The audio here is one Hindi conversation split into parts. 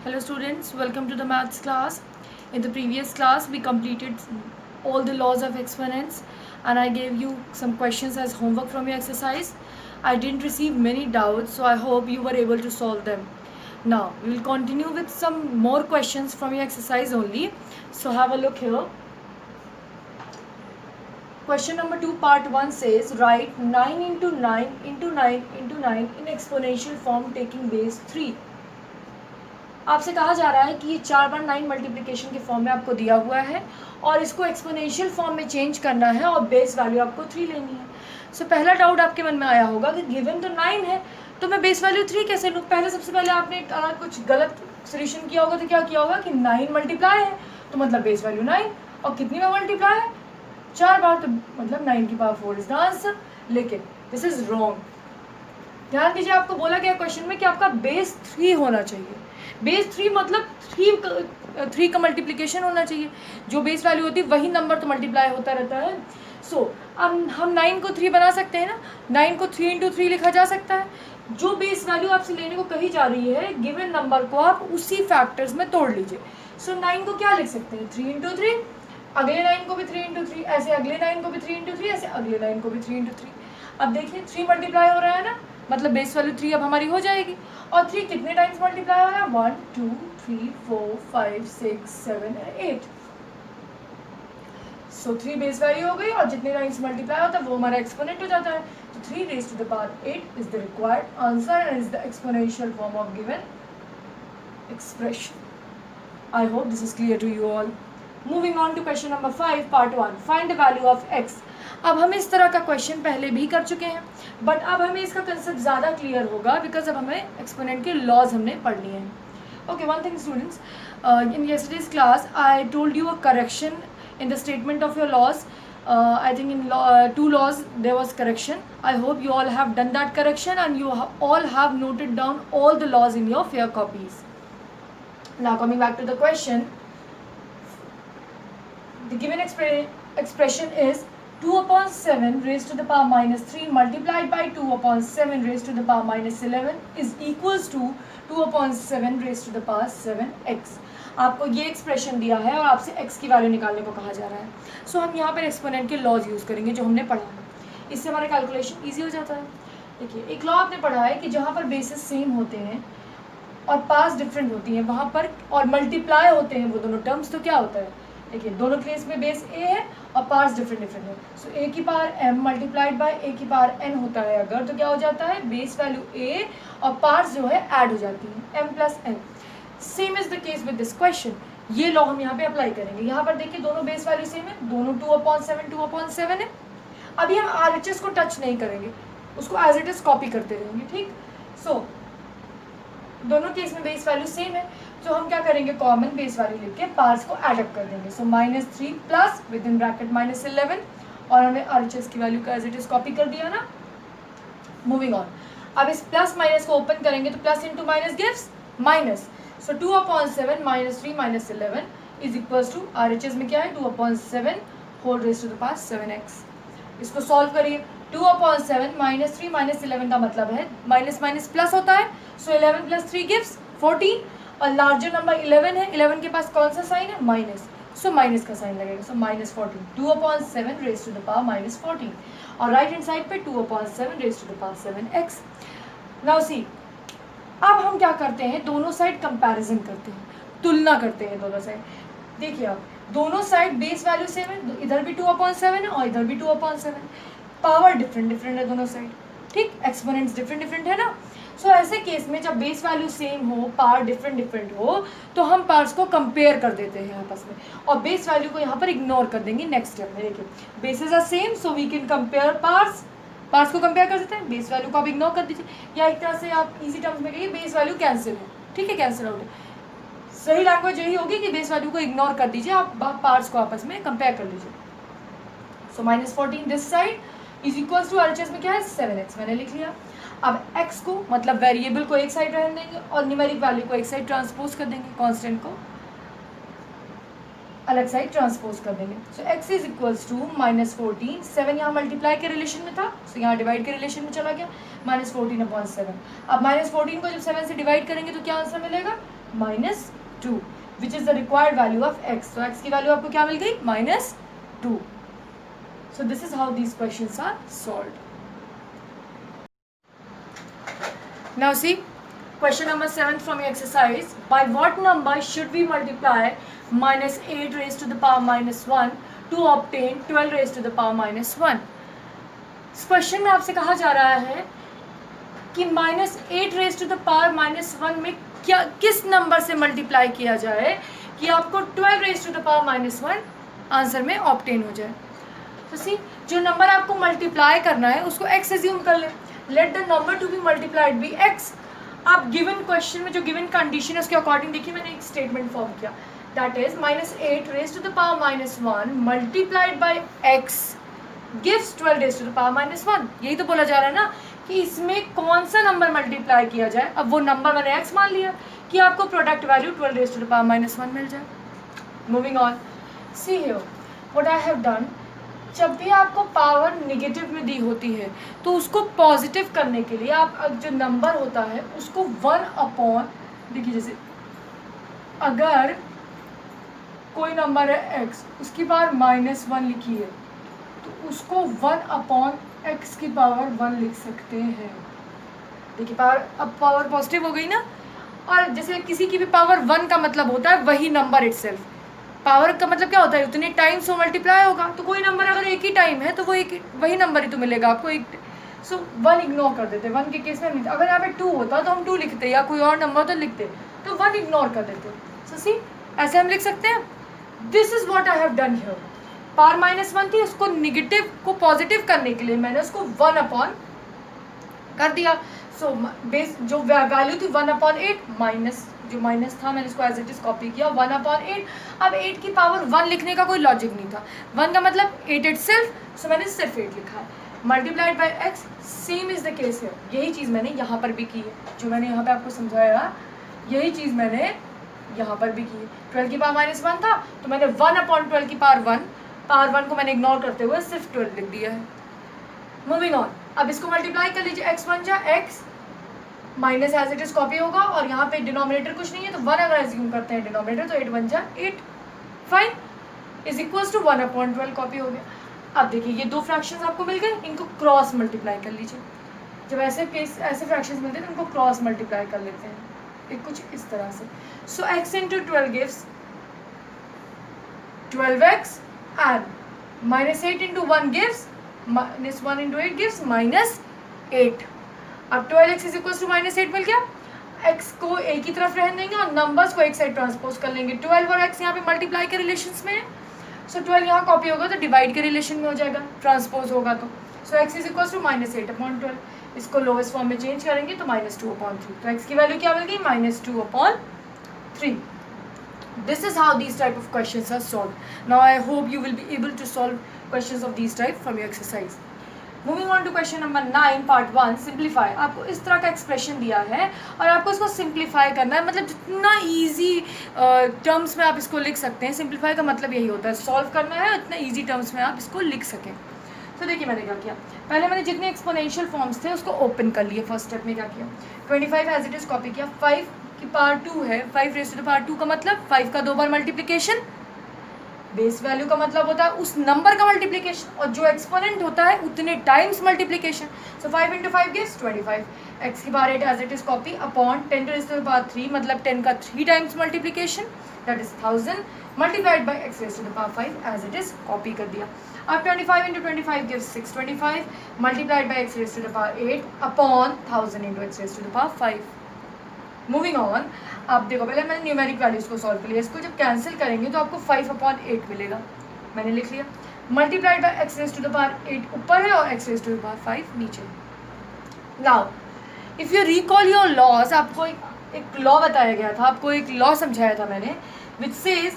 Hello students, welcome to the maths class. In the previous class we completed all the laws of exponents and I gave you some questions as homework from your exercise. I didn't receive many doubts, so I hope you were able to solve them. Now we will continue with some more questions from your exercise only. So have a look here. Question number 2 part 1 says write 9 into 9 into 9 into 9 in exponential form taking base 3. आपसे कहा जा रहा है कि ये 4 बार 9 मल्टीप्लिकेशन के फॉर्म में आपको दिया हुआ है और इसको एक्सपोनेंशियल फॉर्म में चेंज करना है और बेस वैल्यू आपको 3 लेनी है. सो पहला डाउट आपके मन में आया होगा कि गिवन तो 9 है तो मैं बेस वैल्यू 3 कैसे लूँ. सबसे पहले आपने कुछ गलत सोल्यूशन किया होगा तो क्या किया होगा कि 9 मल्टीप्लाई है तो मतलब बेस वैल्यू 9 और कितनी में मल्टीप्लाई है 4 बार तो मतलब 9 की पावर 4 इज द आंसर. लेकिन दिस इज रॉन्ग. ध्यान दीजिए आपको बोला गया क्वेश्चन में कि आपका बेस 3 होना चाहिए. बेस 3 मतलब 3 का मल्टीप्लिकेशन होना चाहिए. जो बेस वैल्यू होती है वही नंबर तो मल्टीप्लाई होता रहता है. सो अब हम 9 को 3 बना सकते हैं ना. 9 को 3 into 3 लिखा जा सकता है. जो बेस वैल्यू आपसे लेने को कही जा रही है गिवन नंबर को आप उसी फैक्टर्स में तोड़ लीजिए. सो 9 को क्या लिख सकते हैं 3 into 3, अगले 9 को भी 3 into 3, ऐसे अगले 9 को भी 3 into 3, ऐसे अगले 9 को भी 3 into 3. अब देखिए 3 मल्टीप्लाई हो रहा है ना, मतलब बेस वैल्यू 3 अब हमारी हो जाएगी. और 3 कितने टाइम्स मल्टीप्लाई हो रहा है 1 2 3 4 5 6 7 8. सो 3 बेस वैल्यू हो गई और जितने टाइम्स मल्टीप्लाई होता है वो हमारा एक्सपोनेंट हो जाता है. तो 3 raised to the power 8 is the required answer and is the exponential form of given expression. I hope this is clear to you all. Moving on to question number 5 part 1. Find the value of x. अब हम इस तरह का क्वेश्चन पहले भी कर चुके हैं बट अब हमें इसका कंसेप्ट ज़्यादा क्लियर होगा बिकॉज अब हमें एक्सपोनेंट के लॉज हमने पढ़ लिए हैं. Okay, one thing students, in yesterday's class I told you a correction in the statement of your laws. I think in 2 laws there was correction. I hope you all have done that correction and you all have noted down all the laws in your fair copies. Now coming back to the question, the given expression is 2 upon 7 raised to the power minus 3 multiplied by 2 upon 7 raised to the power minus 11 is equals to 2 upon 7 raised to the power 7x. आपको ये एक्सप्रेशन दिया है और आपसे x की वैल्यू निकालने को कहा जा रहा है. सो हम यहाँ पर एक्सपोनेंट के लॉज यूज़ करेंगे जो हमने पढ़ा है. इससे हमारा कैलकुलेशन ईजी हो जाता है. देखिए एक लॉ आपने पढ़ा है कि जहाँ पर बेसिस सेम होते हैं और पास डिफरेंट होती हैं वहाँ पर और मल्टीप्लाई होते हैं वो दोनों टर्म्स तो क्या होता है. देखिए दोनों केस में बेस a है और पार्ट्स डिफरेंट डिफरेंट है. सो a की power m multiplied by a की पावर n होता है अगर तो क्या हो जाता है बेस वैल्यू a और पार्ट्स जो है ऐड हो जाती हैं m plus n. Same is the case with this question. ये लॉ हम यहाँ पे अप्लाई करेंगे. यहाँ पर देखिए दोनों बेस वैल्यू सेम है, दोनों 2/7 है. अभी हम RHS को टच नहीं करेंगे, उसको एज इट इज कॉपी करते रहेंगे. ठीक. सो दोनों केस में बेस वैल्यू सेम है तो हम क्या करेंगे कॉमन बेस वैल्यू लेके पार्ट्स को एड अप कर देंगे. सो -3 प्लस विद इन ब्रैकेट -11 और हमने RHS की वैल्यू का एज इट इज कॉपी कर दिया ना. Moving on. अब इस प्लस माइनस को ओपन करेंगे तो plus into minus gives minus. So 2/7 -3 -11 is equals to RHS में क्या है 2/7 whole raised to the power 7x. इसको सॉल्व करिए. 2/7 -3 -11 का मतलब है माइनस माइनस प्लस होता है. सो 11 प्लस 3 गिव्स 14 और लार्जर नंबर 11 है. 11 के पास कौन सा साइन है माइनस. सो माइनस का साइन लगेगा. So -14 2/7 raised to the power -14 और राइट हैंड साइड पे 2/7 raised to the power 7x. Now see अब हम क्या करते हैं दोनों साइड कंपैरिजन करते हैं, तुलना करते हैं दोनों साइड. देखिए आप दोनों साइड बेस वैल्यू सेम है, इधर भी 2/7 है और इधर भी 2/7. पावर डिफरेंट डिफरेंट है दोनों साइड. ठीक. एक्सपोनेंट्स डिफरेंट डिफरेंट है ना. सो ऐसे केस में जब बेस वैल्यू सेम हो पावर डिफरेंट डिफरेंट हो तो हम पार्ट्स को कंपेयर कर देते हैं आपस में और बेस वैल्यू को यहाँ पर इग्नोर कर देंगे नेक्स्ट स्टेप में. देखिए bases are same so we can compare parts को कंपेयर कर सकते हैं. बेस वैल्यू को आप इग्नोर कर दीजिए या एक तरह से आप इजी टर्म्स में कहिए बेस वैल्यू कैंसिल है. ठीक है, कैंसिल आउट है. सही लैंग्वेज यही होगी कि बेस वैल्यू को इग्नोर कर दीजिए, आप पार्ट्स को आपस में कंपेयर कर लीजिए. So -14 this side is equals to RHS में क्या है 7x मैंने लिख लिया. अब x को मतलब वेरिएबल को एक साइड रहने देंगे और न्यूमेरिक वैल्यू को एक साइड ट्रांसपोज कर देंगे, कांस्टेंट को अलग साइड ट्रांसपोज कर देंगे. सो x इज इक्वल्स टू -14. 7 यहाँ मल्टीप्लाई के रिलेशन में था सो यहाँ डिवाइड के रिलेशन में चला गया -14/7. अब -14 को जब 7 से डिवाइड करेंगे तो क्या आंसर मिलेगा -2 which is the required value of x. तो x की वैल्यू आपको क्या मिल गई? -2. So this is how these questions are solved. Now see question number 7 from your exercise. By what number should we multiply -8 raised to the power -1 to obtain 12 raised to the power -1? इस क्वेश्चन में आपसे कहा जा रहा है कि -8 रेज टू द पावर -1 में क्या किस नंबर से मल्टीप्लाई किया जाए कि आपको 12 raise to the power -1 answer में ऑब्टेन हो जाए. तो सी जो नंबर आपको मल्टीप्लाई करना है उसको x एज्यूम कर ले. Let the number to be multiplied be x. आप गिवन क्वेश्चन में जो गिवन कंडीशन है उसके अकॉर्डिंग देखिए मैंने एक स्टेटमेंट फॉर्म किया. That is -8 raise to the power -1 multiplied by x gives 12 raise to the power -1. यही तो बोला जा रहा है ना कि इसमें कौन सा नंबर मल्टीप्लाई किया जाए. अब वो नंबर मैंने x मान लिया कि आपको product value 12 raise to the power -1 मिल जाए. Moving on, see here what I have done. जब भी आपको पावर निगेटिव में दी होती है तो उसको पॉजिटिव करने के लिए आप जो नंबर होता है उसको 1 अपॉन, देखिए जैसे अगर कोई नंबर है x उसकी पावर -1 लिखी है तो उसको 1 अपॉन x की पावर 1 लिख सकते हैं. देखिए पावर, अब पावर पॉजिटिव हो गई ना. और जैसे किसी की भी पावर 1 का मतलब होता है वही नंबर इटसेल्फ. पावर का मतलब क्या होता है? उतने टाइम्स वो मल्टीप्लाई होगा. तो कोई नंबर अगर एक ही टाइम है तो वो एक वही नंबर ही तो मिलेगा आपको एक. सो 1 इग्नोर कर देते. 1 के केस में नहीं, अगर यहाँ पे 2 होता तो हम 2 लिखते या कोई और नंबर तो लिखते, तो 1 इग्नोर कर देते. सो सी ऐसे हम लिख सकते हैं. This is what I have done here. Power -1 थी, उसको निगेटिव को पॉजिटिव करने के लिए मैंने उसको 1 अपॉन कर दिया. सो बेस जो वैल्यू थी 1/8 माइनस जो माइनस था मैंने इसको एज इट इज कॉपी किया 1/8. अब 8 की पावर 1 लिखने का कोई लॉजिक नहीं था. 1 का मतलब 8 इटसेल्फ, सो मैंने सिर्फ 8 लिखा है. Multiplied by x, same is the case है. यही चीज़ मैंने यहाँ पर भी की है. जो मैंने यहाँ पे आपको समझाया यही चीज़ मैंने यहाँ पर भी की है. 12 की पावर -1 था तो मैंने 1/12 की पावर 1 को मैंने इग्नोर करते हुए सिर्फ 12 लिख दिया है. मूविंग ऑन, अब इसको मल्टीप्लाई कर लीजिए. x बन जा x minus as it is copy होगा और यहाँ पे डिनोमिनेटर कुछ नहीं है तो 1 अगर एज्यूम करते हैं डिनोमिनेटर तो 8 बन जा 8. Fine is equals to 1/12 copy हो गया. अब देखिए ये दो फ्रैक्शंस आपको मिल गए, इनको क्रॉस मल्टीप्लाई कर लीजिए. जब ऐसे फ्रैक्शंस मिलते हैं तो उनको क्रॉस मल्टीप्लाई कर लेते हैं एक कुछ इस तरह से. सो x into 12 gives 12x and -8 into 1 gives -1 into 8 gives -8. अब 12x इज इक्वल टू -8 मिल गया. x को एक ही तरफ रहने देंगे और नंबर्स को एक साइड ट्रांसपोज कर लेंगे. 12 और x यहाँ पे मल्टीप्लाई के रिलेशंस में है. सो 12 यहाँ कॉपी होगा तो डिवाइड के रिलेशन में हो जाएगा, ट्रांसपोज होगा तो. सो x इज इक्वल टू -8/12. इसको लोएस्ट फॉर्म में चेंज करेंगे तो -2/3. तो x की वैल्यू क्या मिल गई? -2/3. This is how these type of questions are solved. Now I hope you will be able to solve questions of these type from your exercise. Moving on to question number 9 part 1 simplify. आपको इस तरह का एक्सप्रेशन दिया है और आपको इसको सिंप्लीफाई करना है. मतलब जितना ईजी टर्म्स में आप इसको लिख सकते हैं. सिंप्लीफाई का मतलब यही होता है सॉल्व करना है, इतना ईजी टर्म्स में आप इसको लिख सकें. तो देखिए मैंने क्या किया, पहले मैंने जितने एक्सपोनेंशियल फॉर्म्स थे उसको ओपन कर लिए. फर्स्ट स्टेप में क्या किया, 25 एज इट इज कॉपी किया. 5 की पावर 2 है, 5 रेज़ टू द पावर 2 का मतलब 5 का 2 बार मल्टीप्लिकेशन. बेस वैल्यू का मतलब होता है उस नंबर का मल्टीप्लिकेशन और जो एक्सपोनेंट होता है उतने times multiplication. So 5 into 5 gives 25. X की power 8 as it is copy upon 10 raise to the power 3 मतलब 10 का 3 times multiplication that is 1000 multiplied by x raise to the power 5 as it is copy कर दिया. अब 25 into 25 gives 625 multiplied by x raise to the power 8 upon 1000 into x raise to the power 5. Moving on, आप देखो पहले मैंने न्यूमेरिक वैल्यूज़ को सॉल्व कर लिया. इसको जब कैंसिल करेंगे तो आपको 5/8 मिलेगा. मैंने लिख लिया. Multiplied by x raise to the power 8 ऊपर है और x raise to the power 5 नीचे. Now if you recall your laws, आपको एक लॉ बताया गया था, आपको एक लॉ समझाया था मैंने which says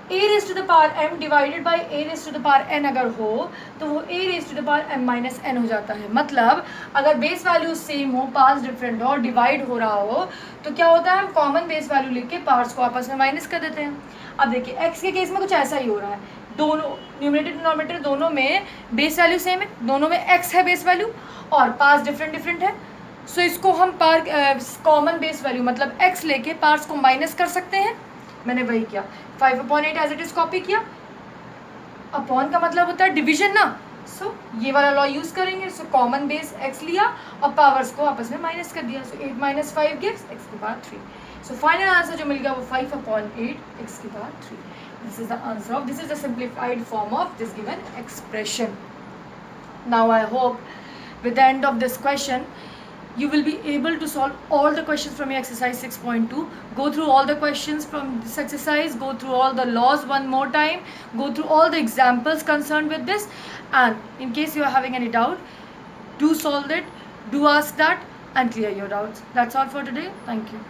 a raise to the power m divided by a raise to the power n अगर हो तो वो a raise to the power m minus n हो जाता है. मतलब अगर बेस वैल्यू सेम हो, पार्ट्स डिफरेंट हो और डिवाइड हो रहा हो तो क्या होता है, हम कॉमन बेस वैल्यू लेके के पार्ट्स को आपस में माइनस कर देते हैं. अब देखिए x के केस में कुछ ऐसा ही हो रहा है. दोनों न्यूमरेटर डिनोमिनेटर दोनों में बेस वैल्यू सेम है, दोनों में x है बेस वैल्यू और पार्ट्स डिफरेंट है. सो इसको हम पार कॉमन बेस वैल्यू मतलब x लेके पार्ट्स को माइनस कर सकते हैं. मैंने वही किया. 5/8 एज इट इज कॉपी किया. अपॉन का मतलब होता है डिवीजन ना. सो ये वाला लॉ यूज करेंगे. सो कॉमन बेस x लिया और पावर्स को आपस में माइनस कर दिया. सो 8 - 5 गिव्स x के बाद 3. सो फाइनल आंसर जो मिल गया वो 5/8 x के बाद 3. This is the answer of this is the simplified form of this given expression. Now I hope with the end of this question you will be able to solve all the questions from your exercise 6.2. Go through all the questions from this exercise, go through all the laws one more time, go through all the examples concerned with this, and in case you are having any doubt, do solve it, do ask that and clear your doubts. That's all for today. Thank you.